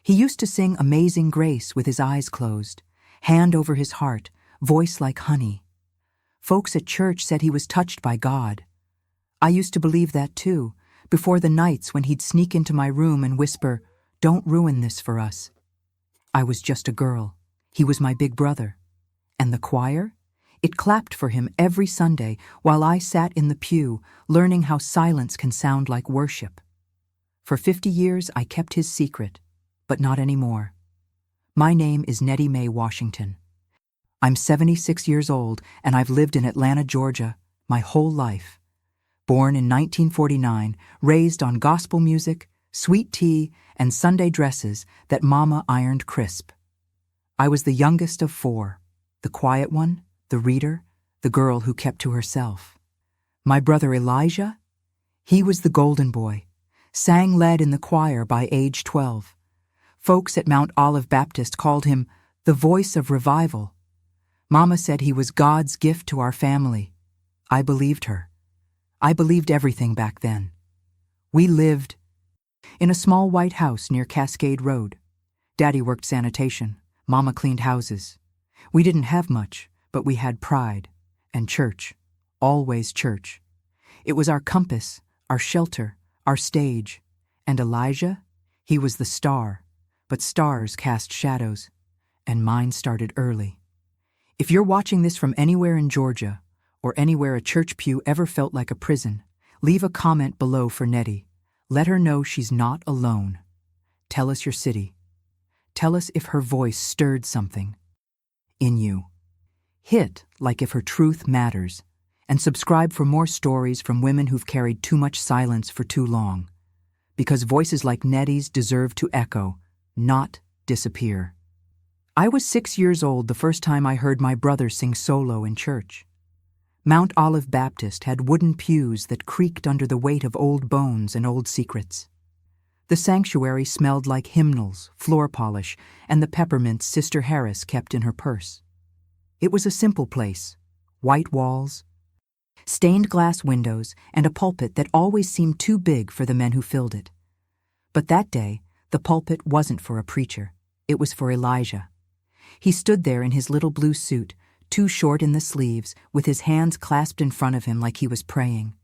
He used to sing Amazing Grace with his eyes closed, hand over his heart, voice like honey. Folks at church said he was touched by God. I used to believe that too, before the nights when he'd sneak into my room and whisper, "Don't ruin this for us." I was just a girl. He was my big brother. And the choir? It clapped for him every Sunday while I sat in the pew, learning how silence can sound like worship. For 50 years I kept his secret, but not anymore. My name is Nettie Mae Washington. I'm 76 years old, and I've lived in Atlanta, Georgia, my whole life. Born in 1949, raised on gospel music, sweet tea, and Sunday dresses that Mama ironed crisp. I was the youngest of 4, the quiet one, the reader, the girl who kept to herself. My brother Elijah? He was the golden boy, sang lead in the choir by age 12. Folks at Mount Olive Baptist called him the voice of revival. Mama said he was God's gift to our family. I believed her. I believed everything back then. We lived in a small white house near Cascade Road. Daddy worked sanitation. Mama cleaned houses. We didn't have much, but we had pride. And church. Always church. It was our compass, our shelter, our stage. And Elijah? He was the star. But stars cast shadows. And mine started early. If you're watching this from anywhere in Georgia, or anywhere a church pew ever felt like a prison, leave a comment below for Nettie. Let her know she's not alone. Tell us your city. Tell us if her voice stirred something in you. Hit like if her truth matters, and subscribe for more stories from women who've carried too much silence for too long. Because voices like Nettie's deserve to echo, not disappear. I was 6 years old the first time I heard my brother sing solo in church. Mount Olive Baptist had wooden pews that creaked under the weight of old bones and old secrets. The sanctuary smelled like hymnals, floor polish, and the peppermints Sister Harris kept in her purse. It was a simple place, white walls, stained glass windows, and a pulpit that always seemed too big for the men who filled it. But that day, the pulpit wasn't for a preacher. It was for Elijah. He stood there in his little blue suit, too short in the sleeves, with his hands clasped in front of him like he was praying.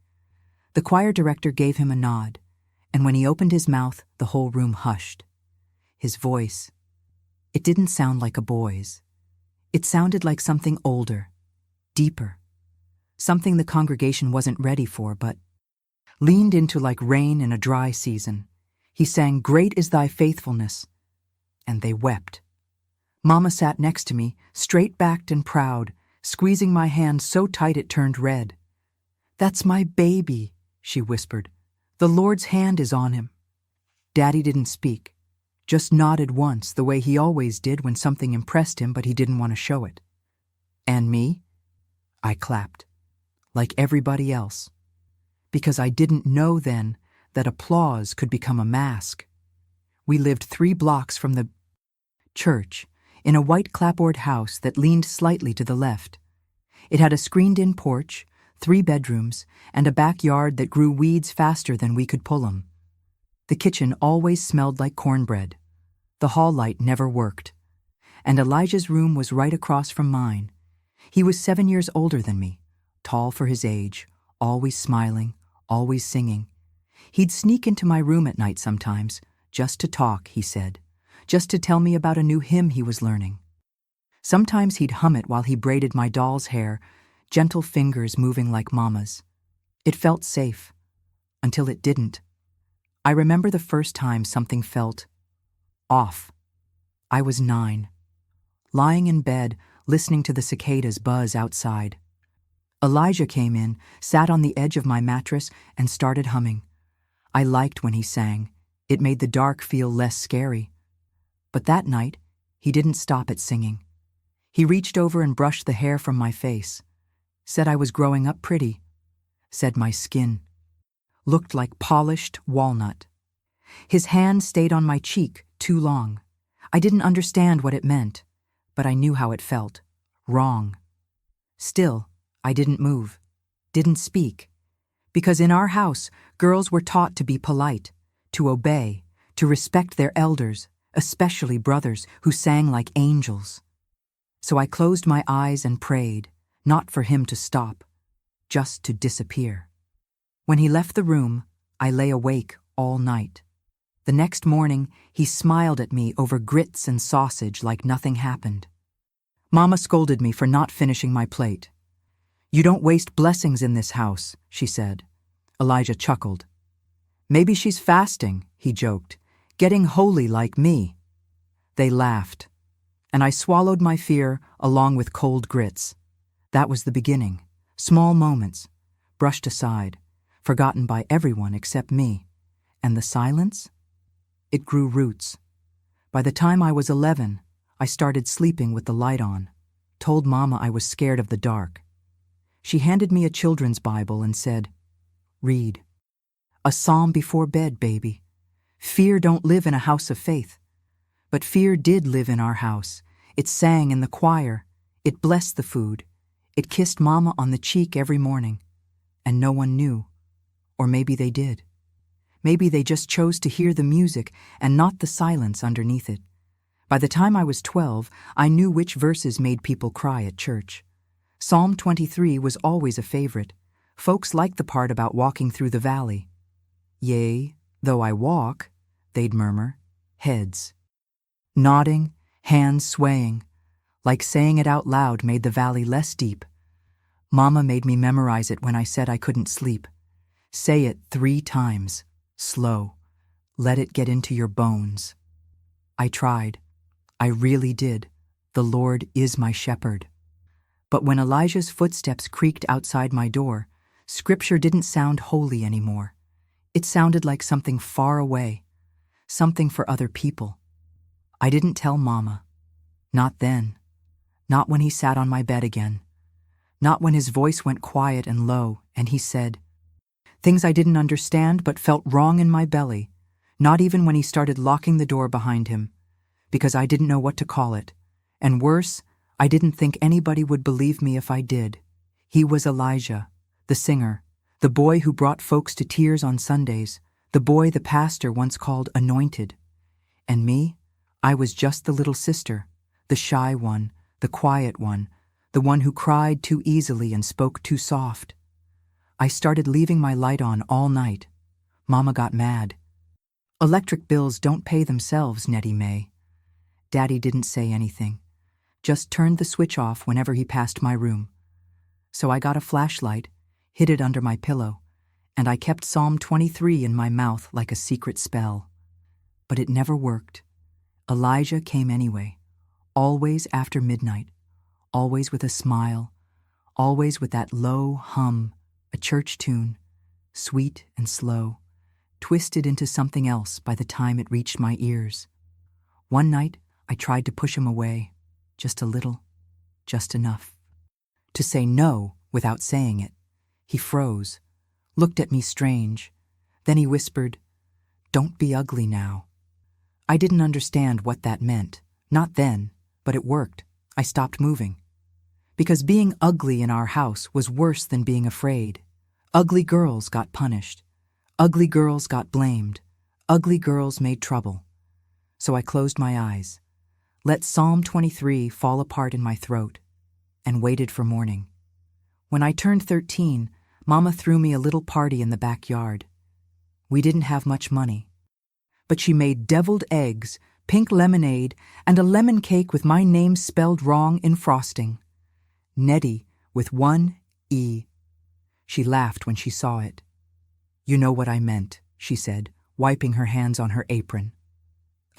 The choir director gave him a nod, and when he opened his mouth, the whole room hushed. His voice, it didn't sound like a boy's. It sounded like something older, deeper, something the congregation wasn't ready for, but leaned into like rain in a dry season. He sang, "Great is thy faithfulness," and they wept. Mama sat next to me, straight-backed and proud, squeezing my hand so tight it turned red. "That's my baby," she whispered. "The Lord's hand is on him." Daddy didn't speak, just nodded once the way he always did when something impressed him but he didn't want to show it. And me? I clapped, like everybody else, because I didn't know then that applause could become a mask. We lived 3 blocks from the church, in a white clapboard house that leaned slightly to the left. It had a screened-in porch, 3 bedrooms, and a backyard that grew weeds faster than we could pull 'em. The kitchen always smelled like cornbread. The hall light never worked. And Elijah's room was right across from mine. He was 7 years older than me, tall for his age, always smiling, always singing. He'd sneak into my room at night sometimes, just to talk, he said. Just to tell me about a new hymn he was learning. Sometimes he'd hum it while he braided my doll's hair, gentle fingers moving like Mama's. It felt safe, until it didn't. I remember the first time something felt off. I was 9, lying in bed, listening to the cicadas buzz outside. Elijah came in, sat on the edge of my mattress, and started humming. I liked when he sang. It made the dark feel less scary. But that night, he didn't stop at singing. He reached over and brushed the hair from my face, said I was growing up pretty, said my skin looked like polished walnut. His hand stayed on my cheek too long. I didn't understand what it meant, but I knew how it felt. Wrong. Still, I didn't move, didn't speak, because in our house, girls were taught to be polite, to obey, to respect their elders, especially brothers who sang like angels. So I closed my eyes and prayed, not for him to stop, just to disappear. When he left the room, I lay awake all night. The next morning, he smiled at me over grits and sausage like nothing happened. Mama scolded me for not finishing my plate. "You don't waste blessings in this house," she said. Elijah chuckled. "Maybe she's fasting," he joked, "getting holy like me." They laughed, and I swallowed my fear along with cold grits. That was the beginning. Small moments, brushed aside, forgotten by everyone except me. And the silence? It grew roots. By the time I was 11, I started sleeping with the light on, told Mama I was scared of the dark. She handed me a children's Bible and said, "Read. A psalm before bed, baby. Fear don't live in a house of faith." But fear did live in our house. It sang in the choir. It blessed the food. It kissed Mama on the cheek every morning. And no one knew. Or maybe they did. Maybe they just chose to hear the music and not the silence underneath it. By the time I was 12, I knew which verses made people cry at church. Psalm 23 was always a favorite. Folks liked the part about walking through the valley. "Yea, though I walk," they'd murmur, heads nodding, hands swaying, like saying it out loud made the valley less deep. Mama made me memorize it when I said I couldn't sleep. Say it 3 times, slow. Let it get into your bones. I tried. I really did. The Lord is my shepherd. But when Elijah's footsteps creaked outside my door, Scripture didn't sound holy anymore. It sounded like something far away, something for other people. I didn't tell Mama. Not then. Not when he sat on my bed again. Not when his voice went quiet and low, and he said things I didn't understand but felt wrong in my belly. Not even when he started locking the door behind him, because I didn't know what to call it. And worse, I didn't think anybody would believe me if I did. He was Elijah, the singer, the boy who brought folks to tears on Sundays, the boy the pastor once called anointed. And me? I was just the little sister, the shy one, the quiet one, the one who cried too easily and spoke too soft. I started leaving my light on all night. Mama got mad. "Electric bills don't pay themselves, Nettie May." Daddy didn't say anything, just turned the switch off whenever he passed my room. So I got a flashlight, hid it under my pillow, and I kept Psalm 23 in my mouth like a secret spell. But it never worked. Elijah came anyway, always after midnight, always with a smile, always with that low hum, a church tune, sweet and slow, twisted into something else by the time it reached my ears. One night, I tried to push him away, just a little, just enough. To say no without saying it. He froze, looked at me strange. Then he whispered, "Don't be ugly now." I didn't understand what that meant, not then, but it worked. I stopped moving. Because being ugly in our house was worse than being afraid. Ugly girls got punished. Ugly girls got blamed. Ugly girls made trouble. So I closed my eyes, let Psalm 23 fall apart in my throat, and waited for morning. When I turned 13, Mama threw me a little party in the backyard. We didn't have much money, but she made deviled eggs, pink lemonade, and a lemon cake with my name spelled wrong in frosting. Nettie with 1 E. She laughed when she saw it. "You know what I meant," she said, wiping her hands on her apron.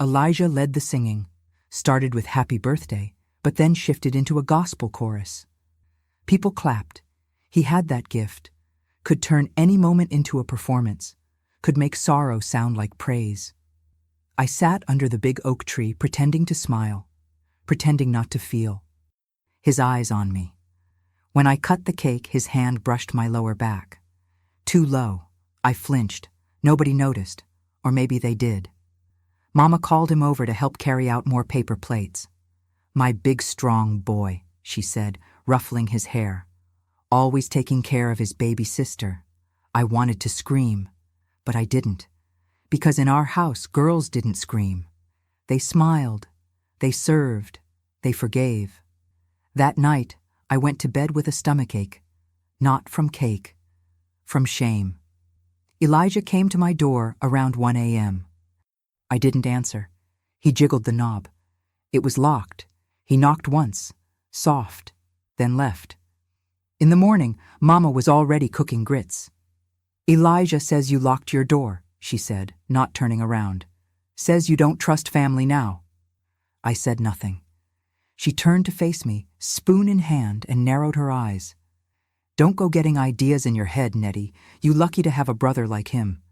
Elijah led the singing, started with Happy Birthday, but then shifted into a gospel chorus. People clapped. He had that gift, could turn any moment into a performance, could make sorrow sound like praise. I sat under the big oak tree pretending to smile, pretending not to feel. His eyes on me. When I cut the cake, his hand brushed my lower back. Too low. I flinched. Nobody noticed. Or maybe they did. Mama called him over to help carry out more paper plates. "My big, strong boy," she said, ruffling his hair. Always taking care of his baby sister. I wanted to scream, but I didn't. Because in our house, girls didn't scream. They smiled. They served. They forgave. That night, I went to bed with a stomachache. Not from cake. From shame. Elijah came to my door around 1 a.m. I didn't answer. He jiggled the knob. It was locked. He knocked once, soft, then left. In the morning, Mama was already cooking grits. "Elijah says you locked your door," she said, not turning around. "Says you don't trust family now." I said nothing. She turned to face me, spoon in hand, and narrowed her eyes. "Don't go getting ideas in your head, Nettie. You lucky to have a brother like him.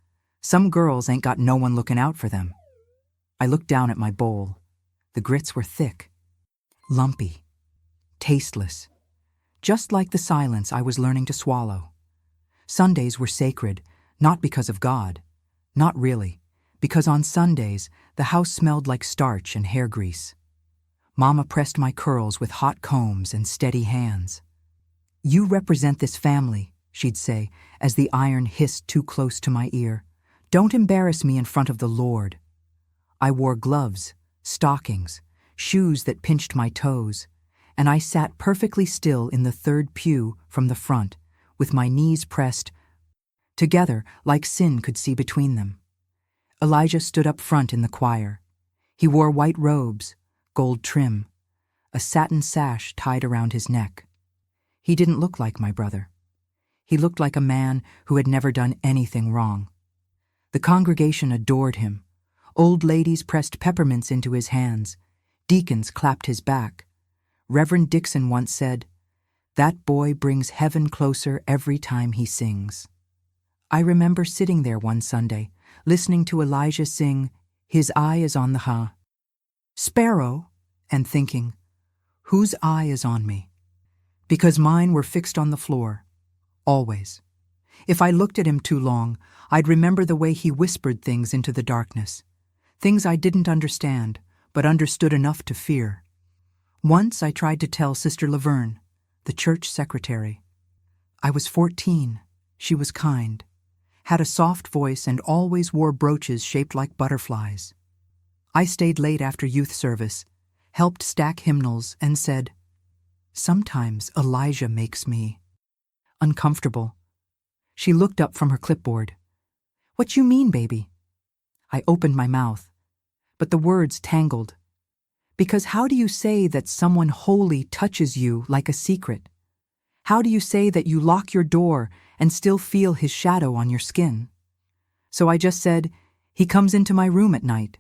Some girls ain't got no one looking out for them." I looked down at my bowl. The grits were thick, lumpy, tasteless, just like the silence I was learning to swallow. Sundays were sacred, not because of God. Not really, because on Sundays, the house smelled like starch and hair grease. Mama pressed my curls with hot combs and steady hands. "You represent this family," she'd say, as the iron hissed too close to my ear. "Don't embarrass me in front of the Lord." I wore gloves, stockings, shoes that pinched my toes, and I sat perfectly still in the third pew from the front, with my knees pressed together like sin could see between them. Elijah stood up front in the choir. He wore white robes, gold trim, a satin sash tied around his neck. He didn't look like my brother. He looked like a man who had never done anything wrong. The congregation adored him. Old ladies pressed peppermints into his hands. Deacons clapped his back. Reverend Dixon once said, "That boy brings heaven closer every time he sings." I remember sitting there one Sunday, listening to Elijah sing, "His eye is on the sparrow," and thinking, whose eye is on me? Because mine were fixed on the floor, always. If I looked at him too long, I'd remember the way he whispered things into the darkness, things I didn't understand, but understood enough to fear. Once I tried to tell Sister Laverne, the church secretary. I was 14. She was kind, had a soft voice, and always wore brooches shaped like butterflies. I stayed late after youth service, helped stack hymnals, and said, "Sometimes Elijah makes me uncomfortable." She looked up from her clipboard. "What you mean, baby?" I opened my mouth, but the words tangled. Because how do you say that someone holy touches you like a secret? How do you say that you lock your door and still feel his shadow on your skin? So I just said, "He comes into my room at night."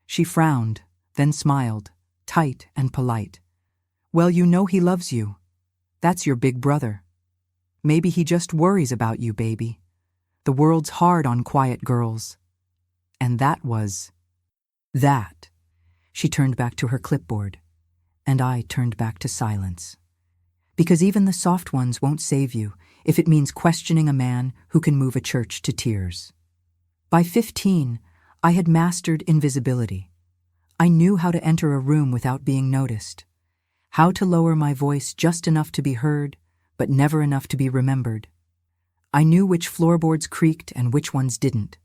She frowned, then smiled, tight and polite. "Well, you know he loves you. That's your big brother. Maybe he just worries about you, baby. The world's hard on quiet girls." And that was that. She turned back to her clipboard, and I turned back to silence. Because even the soft ones won't save you if it means questioning a man who can move a church to tears. By 15, I had mastered invisibility. I knew how to enter a room without being noticed, how to lower my voice just enough to be heard, but never enough to be remembered. I knew which floorboards creaked and which ones didn't,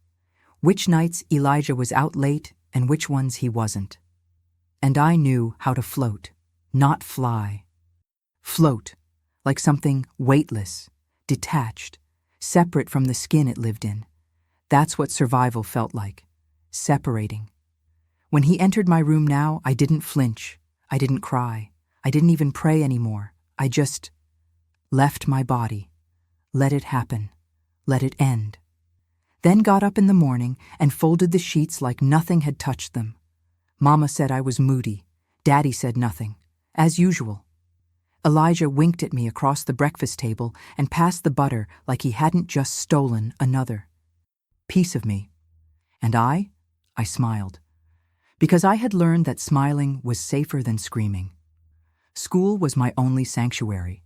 which nights Elijah was out late and which ones he wasn't. And I knew how to float, not fly. Float, like something weightless, detached, separate from the skin it lived in. That's what survival felt like, separating. When he entered my room now, I didn't flinch, I didn't cry, I didn't even pray anymore. I just left my body, let it happen, let it end. Then got up in the morning and folded the sheets like nothing had touched them. Mama said I was moody. Daddy said nothing, as usual. Elijah winked at me across the breakfast table and passed the butter like he hadn't just stolen another piece of me. And I smiled, because I had learned that smiling was safer than screaming. School was my only sanctuary.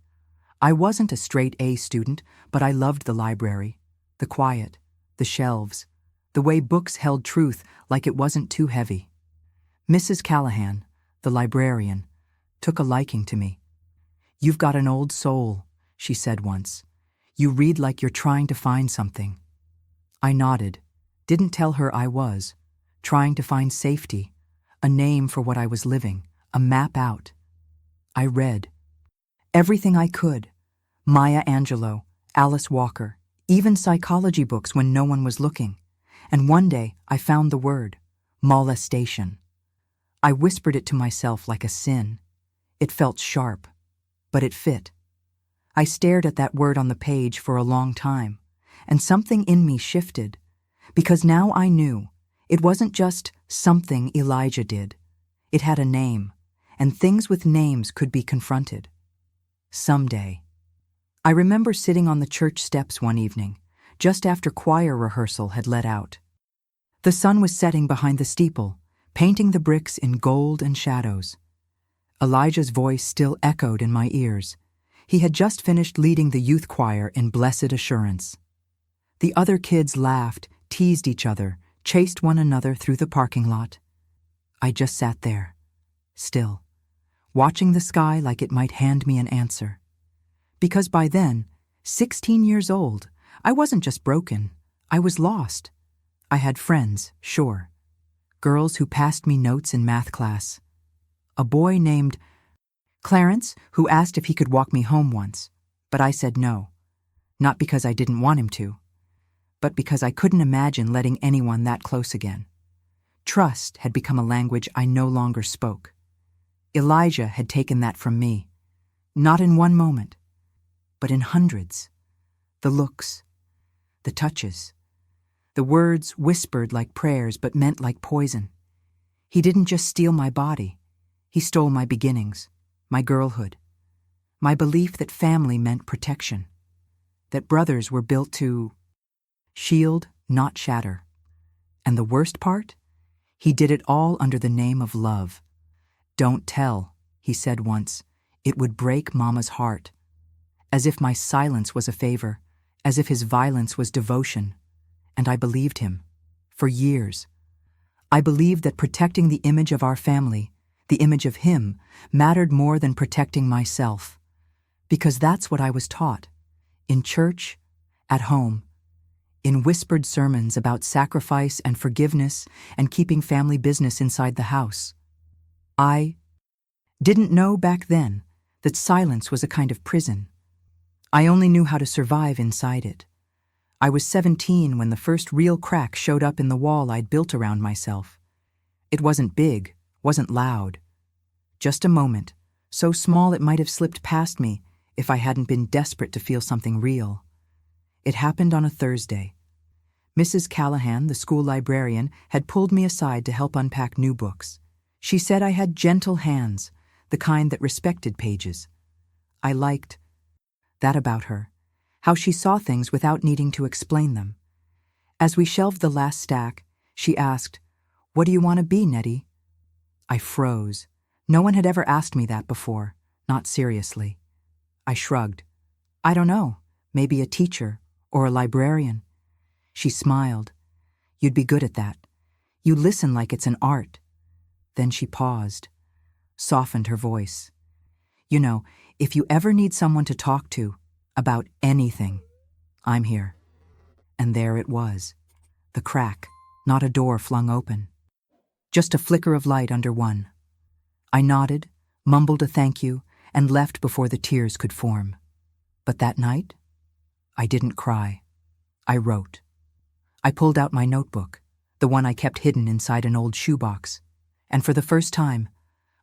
I wasn't a straight A student, but I loved the library, the quiet, the shelves, the way books held truth like it wasn't too heavy. Mrs. Callahan, the librarian, took a liking to me. "You've got an old soul," she said once. "You read like you're trying to find something." I nodded, didn't tell her I was, trying to find safety, a name for what I was living, a map out. I read everything I could: Maya Angelou, Alice Walker, even psychology books when no one was looking. And one day I found the word, molestation. I whispered it to myself like a sin. It felt sharp, but it fit. I stared at that word on the page for a long time, and something in me shifted, because now I knew it wasn't just something Elijah did. It had a name, and things with names could be confronted. Someday. I remember sitting on the church steps one evening, just after choir rehearsal had let out. The sun was setting behind the steeple, painting the bricks in gold and shadows. Elijah's voice still echoed in my ears. He had just finished leading the youth choir in Blessed Assurance. The other kids laughed, teased each other, chased one another through the parking lot. I just sat there, still, watching the sky like it might hand me an answer. Because by then, 16 years old, I wasn't just broken, I was lost. I had friends, sure. Girls who passed me notes in math class. A boy named Clarence who asked if he could walk me home once, but I said no. Not because I didn't want him to, but because I couldn't imagine letting anyone that close again. Trust had become a language I no longer spoke. Elijah had taken that from me. Not in one moment, but in hundreds. The looks, the touches, the words whispered like prayers but meant like poison. He didn't just steal my body. He stole my beginnings, my girlhood, my belief that family meant protection, that brothers were built to shield, not shatter. And the worst part? He did it all under the name of love. "Don't tell," he said once. "It would break Mama's heart." As if my silence was a favor, as if his violence was devotion. And I believed him. For years. I believed that protecting the image of our family, the image of him, mattered more than protecting myself. Because that's what I was taught. In church, at home, in whispered sermons about sacrifice and forgiveness and keeping family business inside the house. I didn't know back then that silence was a kind of prison. I only knew how to survive inside it. I was 17 when the first real crack showed up in the wall I'd built around myself. It wasn't big, wasn't loud. Just a moment, so small it might have slipped past me if I hadn't been desperate to feel something real. It happened on a Thursday. Mrs. Callahan, the school librarian, had pulled me aside to help unpack new books. She said I had gentle hands, the kind that respected pages. I liked that about her, how she saw things without needing to explain them. As we shelved the last stack, she asked, "What do you want to be, Nettie?" I froze. No one had ever asked me that before, not seriously. I shrugged. "I don't know, maybe a teacher or a librarian." She smiled. "You'd be good at that. You listen like it's an art." Then she paused, softened her voice. "You know, if you ever need someone to talk to, about anything, I'm here." And there it was. The crack, not a door flung open. Just a flicker of light under one. I nodded, mumbled a thank you, and left before the tears could form. But that night, I didn't cry. I wrote. I pulled out my notebook, the one I kept hidden inside an old shoebox, and for the first time,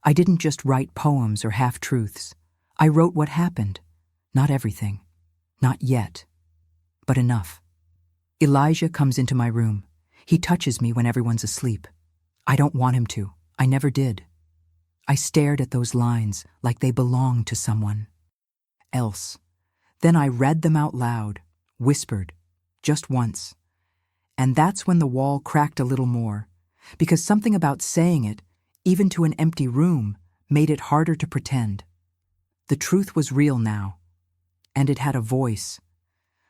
I didn't just write poems or half-truths. I wrote what happened. Not everything. Not yet. But enough. Elijah comes into my room. He touches me when everyone's asleep. I don't want him to. I never did. I stared at those lines like they belonged to someone else. Then I read them out loud, whispered, just once. And that's when the wall cracked a little more, because something about saying it, even to an empty room, made it harder to pretend. The truth was real now, and it had a voice.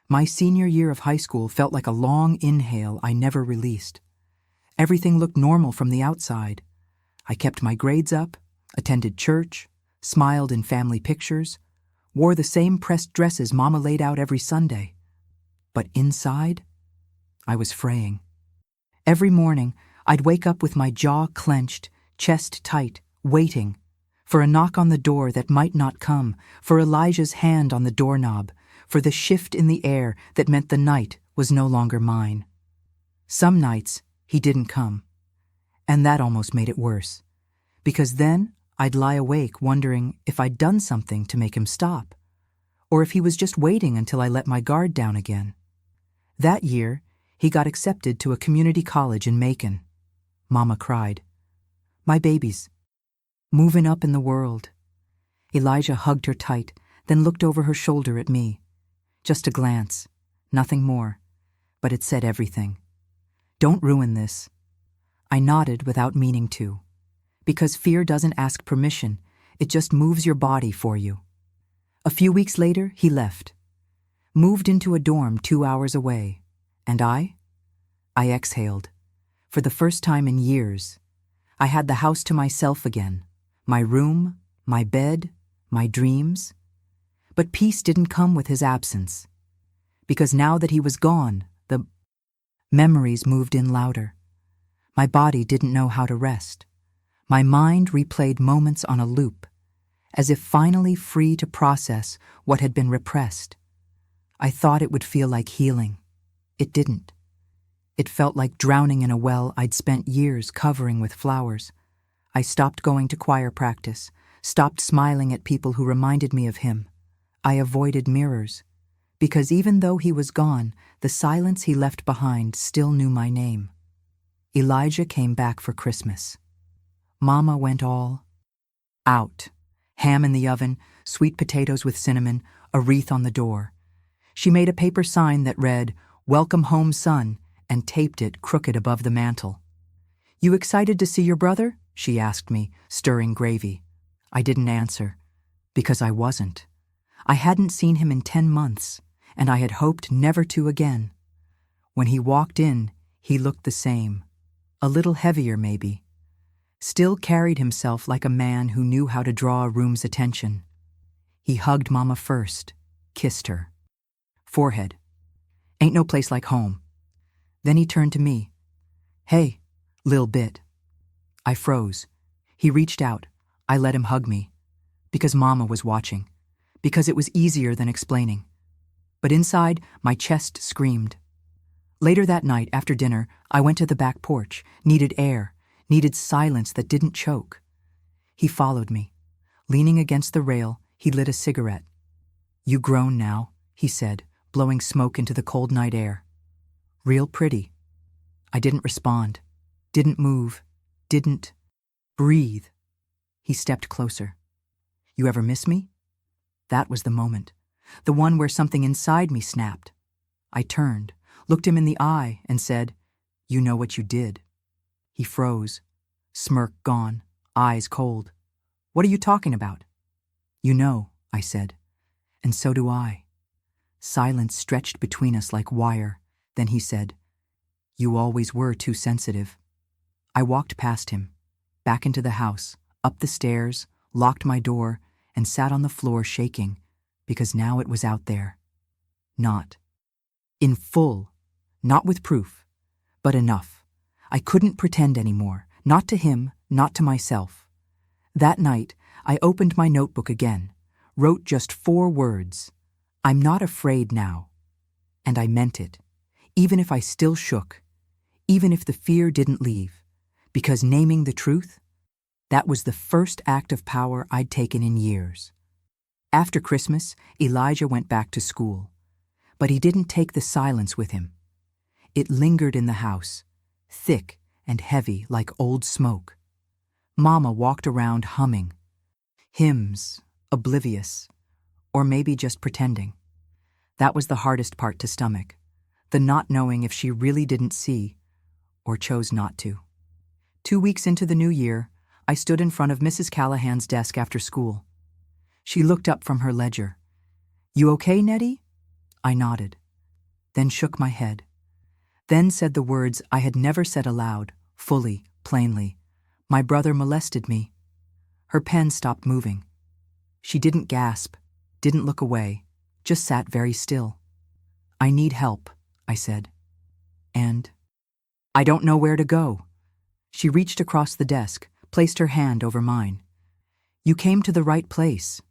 My senior year of high school felt like a long inhale I never released. Everything looked normal from the outside. I kept my grades up, attended church, smiled in family pictures, wore the same pressed dresses Mama laid out every Sunday. But inside, I was fraying. Every morning, I'd wake up with my jaw clenched, chest tight, waiting, for a knock on the door that might not come, for Elijah's hand on the doorknob, for the shift in the air that meant the night was no longer mine. Some nights, he didn't come, and that almost made it worse, because then I'd lie awake wondering if I'd done something to make him stop, or if he was just waiting until I let my guard down again. That year, he got accepted to a community college in Macon. Mama cried. My babies. Moving up in the world. Elijah hugged her tight, then looked over her shoulder at me. Just a glance, nothing more, but it said everything. Don't ruin this. I nodded without meaning to, because fear doesn't ask permission, it just moves your body for you. A few weeks later, he left, moved into a dorm 2 hours away, and I exhaled. For the first time in years, I had the house to myself again, my room, my bed, my dreams. But peace didn't come with his absence, because now that he was gone, the memories moved in louder. My body didn't know how to rest. My mind replayed moments on a loop, as if finally free to process what had been repressed. I thought it would feel like healing. It didn't. It felt like drowning in a well I'd spent years covering with flowers. I stopped going to choir practice, stopped smiling at people who reminded me of him. I avoided mirrors, because even though he was gone, the silence he left behind still knew my name. Elijah came back for Christmas. Mama went all out. Ham in the oven, sweet potatoes with cinnamon, a wreath on the door. She made a paper sign that read, "Welcome home, son," and taped it crooked above the mantel. You excited to see your brother? She asked me, stirring gravy. I didn't answer, because I wasn't. I hadn't seen him in 10 months, and I had hoped never to again. When he walked in, he looked the same, a little heavier maybe, still carried himself like a man who knew how to draw a room's attention. He hugged Mama first, kissed her. Forehead. Ain't no place like home. Then he turned to me. Hey, lil' bit. I froze. He reached out. I let him hug me. Because Mama was watching. Because it was easier than explaining. But inside, my chest screamed. Later that night, after dinner, I went to the back porch, needed air, needed silence that didn't choke. He followed me. Leaning against the rail, he lit a cigarette. You grown now, he said, blowing smoke into the cold night air. Real pretty. I didn't respond, didn't move, didn't breathe. He stepped closer. You ever miss me? That was the moment, the one where something inside me snapped. I turned, looked him in the eye, and said, You know what you did. He froze, smirk gone, eyes cold. What are you talking about? You know, I said, and so do I. Silence stretched between us like wire. Then he said, You always were too sensitive. I walked past him, back into the house, up the stairs, locked my door, and sat on the floor shaking, because now it was out there. Not in full, not with proof, but enough. I couldn't pretend anymore, not to him, not to myself. That night, I opened my notebook again, wrote just 4 words. I'm not afraid now. And I meant it, even if I still shook, even if the fear didn't leave, because naming the truth, that was the first act of power I'd taken in years. After Christmas, Elijah went back to school, but he didn't take the silence with him. It lingered in the house, thick and heavy like old smoke. Mama walked around humming, hymns, oblivious, or maybe just pretending. That was the hardest part to stomach, the not knowing if she really didn't see or chose not to. 2 weeks into the new year, I stood in front of Mrs. Callahan's desk after school. She looked up from her ledger. You okay, Nettie? I nodded, then shook my head, then said the words I had never said aloud, fully, plainly. My brother molested me. Her pen stopped moving. She didn't gasp, didn't look away, just sat very still. I need help, I said. And I don't know where to go. She reached across the desk, placed her hand over mine. You came to the right place.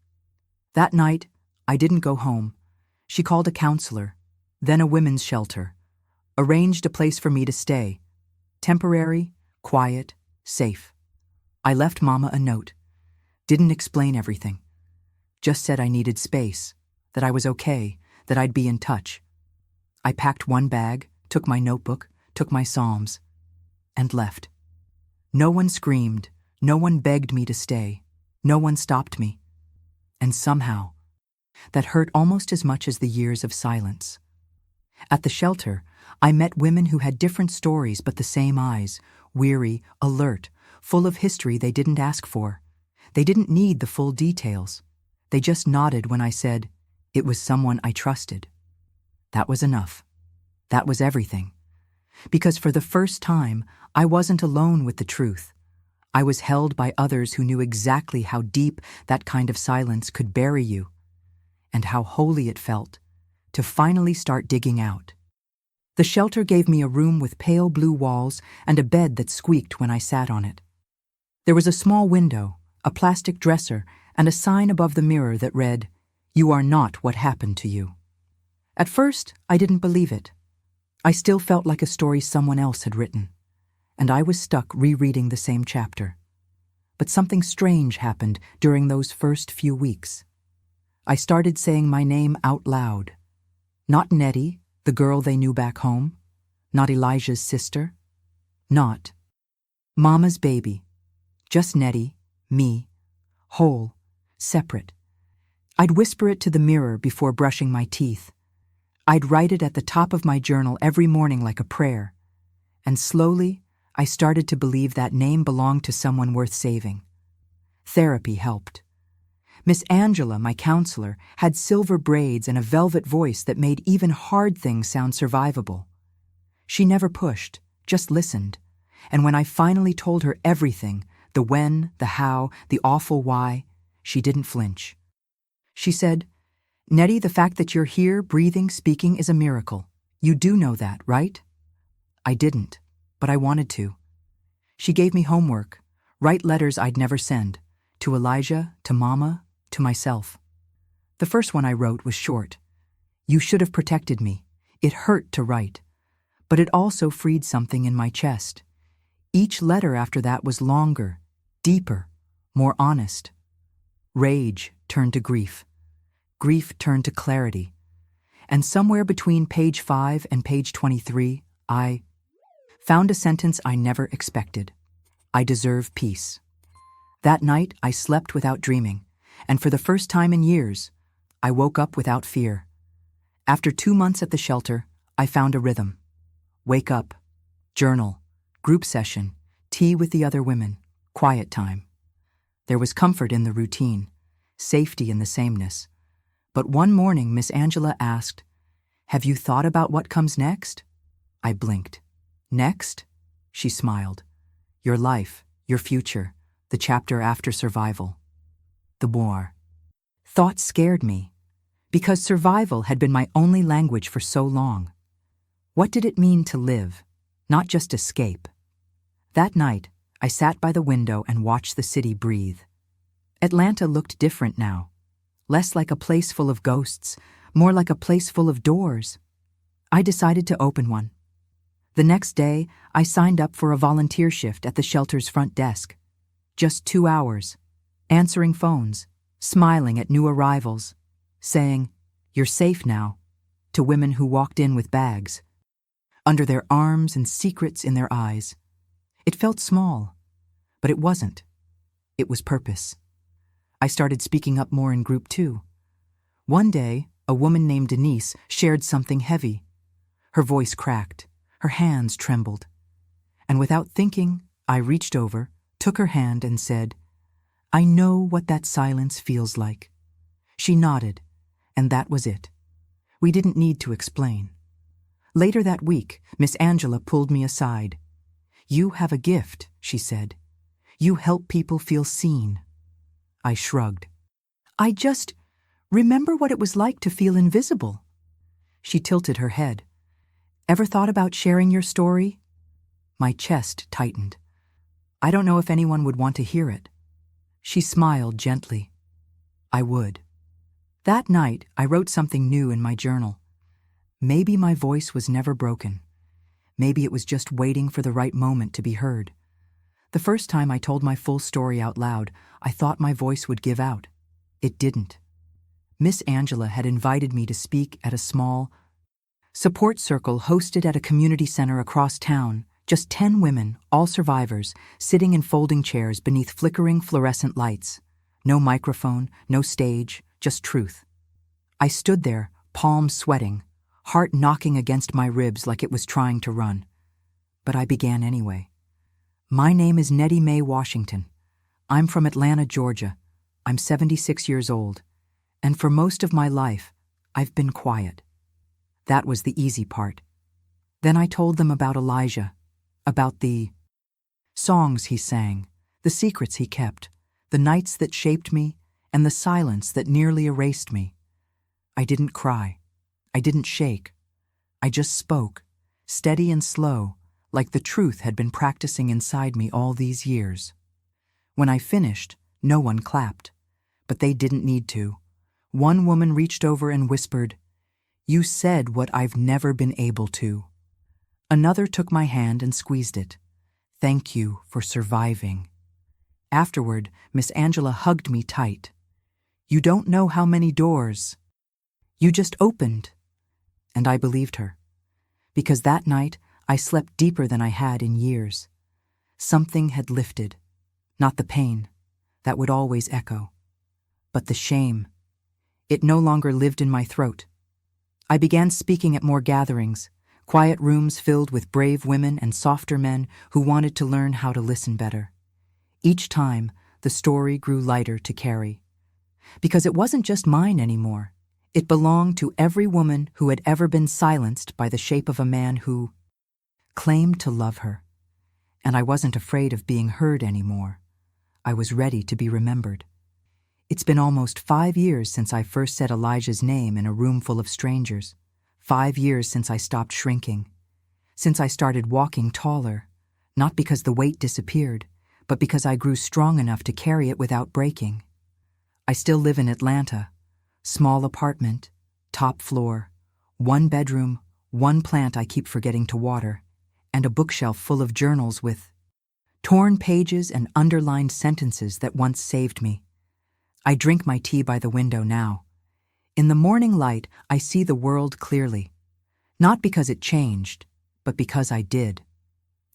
That night, I didn't go home. She called a counselor, then a women's shelter, arranged a place for me to stay. Temporary, quiet, safe. I left Mama a note. Didn't explain everything. Just said I needed space, that I was okay, that I'd be in touch. I packed one bag, took my notebook, took my Psalms, and left. No one screamed, no one begged me to stay, no one stopped me. And somehow, that hurt almost as much as the years of silence. At the shelter, I met women who had different stories but the same eyes, weary, alert, full of history they didn't ask for. They didn't need the full details. They just nodded when I said, it was someone I trusted. That was enough. That was everything. Because for the first time, I wasn't alone with the truth. I was held by others who knew exactly how deep that kind of silence could bury you, and how holy it felt to finally start digging out. The shelter gave me a room with pale blue walls and a bed that squeaked when I sat on it. There was a small window, a plastic dresser, and a sign above the mirror that read, "You are not what happened to you." At first, I didn't believe it. I still felt like a story someone else had written, and I was stuck rereading the same chapter. But something strange happened during those first few weeks. I started saying my name out loud. Not Nettie, the girl they knew back home. Not Elijah's sister. Not Mama's baby. Just Nettie, me, whole, separate. I'd whisper it to the mirror before brushing my teeth. I'd write it at the top of my journal every morning like a prayer. And slowly, I started to believe that name belonged to someone worth saving. Therapy helped. Miss Angela, my counselor, had silver braids and a velvet voice that made even hard things sound survivable. She never pushed, just listened. And when I finally told her everything, the when, the how, the awful why, she didn't flinch. She said, "Nettie, the fact that you're here, breathing, speaking is a miracle. You do know that, right?" I didn't, but I wanted to. She gave me homework, write letters I'd never send, to Elijah, to Mama, to myself. The first one I wrote was short. You should have protected me. It hurt to write, but it also freed something in my chest. Each letter after that was longer, deeper, more honest. Rage turned to grief. Grief turned to clarity. And somewhere between page 5 and page 23, I found a sentence I never expected. I deserve peace. That night, I slept without dreaming, and for the first time in years, I woke up without fear. After 2 months at the shelter, I found a rhythm. Wake up, journal, group session, tea with the other women, quiet time. There was comfort in the routine, safety in the sameness. But one morning, Miss Angela asked, "Have you thought about what comes next?" I blinked. "Next?" She smiled. "Your life, your future, the chapter after survival. The war." Thought scared me, because survival had been my only language for so long. What did it mean to live, not just escape? That night, I sat by the window and watched the city breathe. Atlanta looked different now. Less like a place full of ghosts, more like a place full of doors. I decided to open one. The next day, I signed up for a volunteer shift at the shelter's front desk. Just 2 hours, answering phones, smiling at new arrivals, saying, "You're safe now," to women who walked in with bags, under their arms and secrets in their eyes. It felt small, but it wasn't. It was purpose. I started speaking up more in group too. One day, a woman named Denise shared something heavy. Her voice cracked, her hands trembled. And without thinking, I reached over, took her hand and said, "I know what that silence feels like." She nodded, and that was it. We didn't need to explain. Later that week, Miss Angela pulled me aside. "You have a gift," she said. "You help people feel seen." I shrugged. "I just remember what it was like to feel invisible." She tilted her head. "Ever thought about sharing your story?" My chest tightened. I don't know if anyone would want to hear it. She smiled gently. I would. That night, I wrote something new in my journal. Maybe my voice was never broken. Maybe it was just waiting for the right moment to be heard. The first time I told my full story out loud, I thought my voice would give out. It didn't. Miss Angela had invited me to speak at a small support circle hosted at a community center across town. Just 10 women, all survivors, sitting in folding chairs beneath flickering fluorescent lights. No microphone, no stage, just truth. I stood there, palms sweating, heart knocking against my ribs like it was trying to run. But I began anyway. My name is Nettie Mae Washington. I'm from Atlanta, Georgia. I'm 76 years old. And for most of my life, I've been quiet. That was the easy part. Then I told them about Elijah, about the songs he sang, the secrets he kept, the nights that shaped me, and the silence that nearly erased me. I didn't cry. I didn't shake. I just spoke, steady and slow, like the truth had been practicing inside me all these years. When I finished, no one clapped, but they didn't need to. One woman reached over and whispered, "You said what I've never been able to." Another took my hand and squeezed it. "Thank you for surviving." Afterward, Miss Angela hugged me tight. "You don't know how many doors you just opened." And I believed her. Because that night, I slept deeper than I had in years. Something had lifted. Not the pain, that would always echo, but the shame. It no longer lived in my throat. I began speaking at more gatherings, quiet rooms filled with brave women and softer men who wanted to learn how to listen better. Each time, the story grew lighter to carry. Because it wasn't just mine anymore. It belonged to every woman who had ever been silenced by the shape of a man who claimed to love her. And I wasn't afraid of being heard anymore. I was ready to be remembered. It's been almost 5 years since I first said Elijah's name in a room full of strangers. 5 years since I stopped shrinking. Since I started walking taller, not because the weight disappeared, but because I grew strong enough to carry it without breaking. I still live in Atlanta. Small apartment, top floor, 1 bedroom, 1 plant I keep forgetting to water, and a bookshelf full of journals with torn pages and underlined sentences that once saved me. I drink my tea by the window now. In the morning light, I see the world clearly. Not because it changed, but because I did.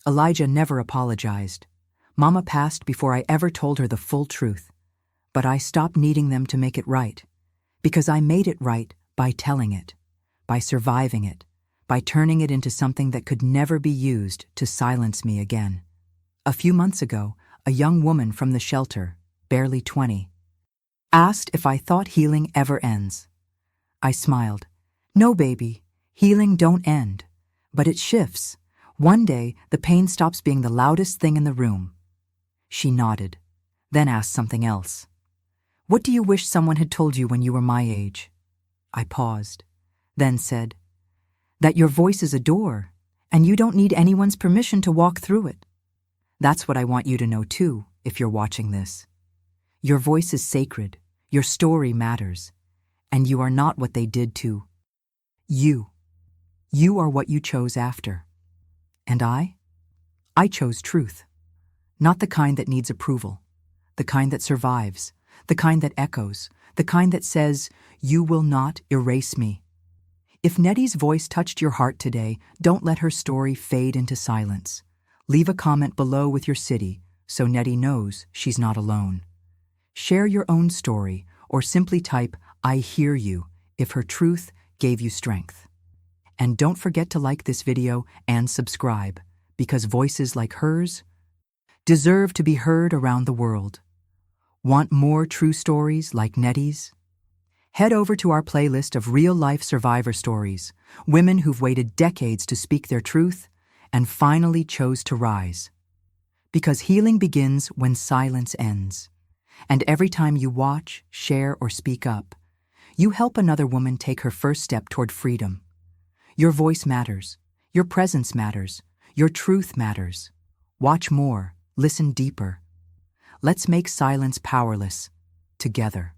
Elijah never apologized. Mama passed before I ever told her the full truth. But I stopped needing them to make it right. Because I made it right by telling it, by surviving it, by turning it into something that could never be used to silence me again. A few months ago, a young woman from the shelter, barely 20, asked if I thought healing ever ends. I smiled. "No, baby, healing don't end. But it shifts. One day, the pain stops being the loudest thing in the room." She nodded, then asked something else. "What do you wish someone had told you when you were my age?" I paused, then said, "That your voice is a door, and you don't need anyone's permission to walk through it. That's what I want you to know too, if you're watching this. Your voice is sacred, your story matters, and you are not what they did to you. You are what you chose after. And I chose truth. Not the kind that needs approval, the kind that survives, the kind that echoes, the kind that says, 'You will not erase me.' If Nettie's voice touched your heart today, don't let her story fade into silence. Leave a comment below with your city so Nettie knows she's not alone. Share your own story or simply type, 'I hear you,' if her truth gave you strength. And don't forget to like this video and subscribe, because voices like hers deserve to be heard around the world. Want more true stories like Nettie's? Head over to our playlist of real-life survivor stories, women who've waited decades to speak their truth and finally chose to rise. Because healing begins when silence ends. And every time you watch, share, or speak up, you help another woman take her first step toward freedom. Your voice matters. Your presence matters. Your truth matters. Watch more, Listen deeper. Let's make silence powerless, together.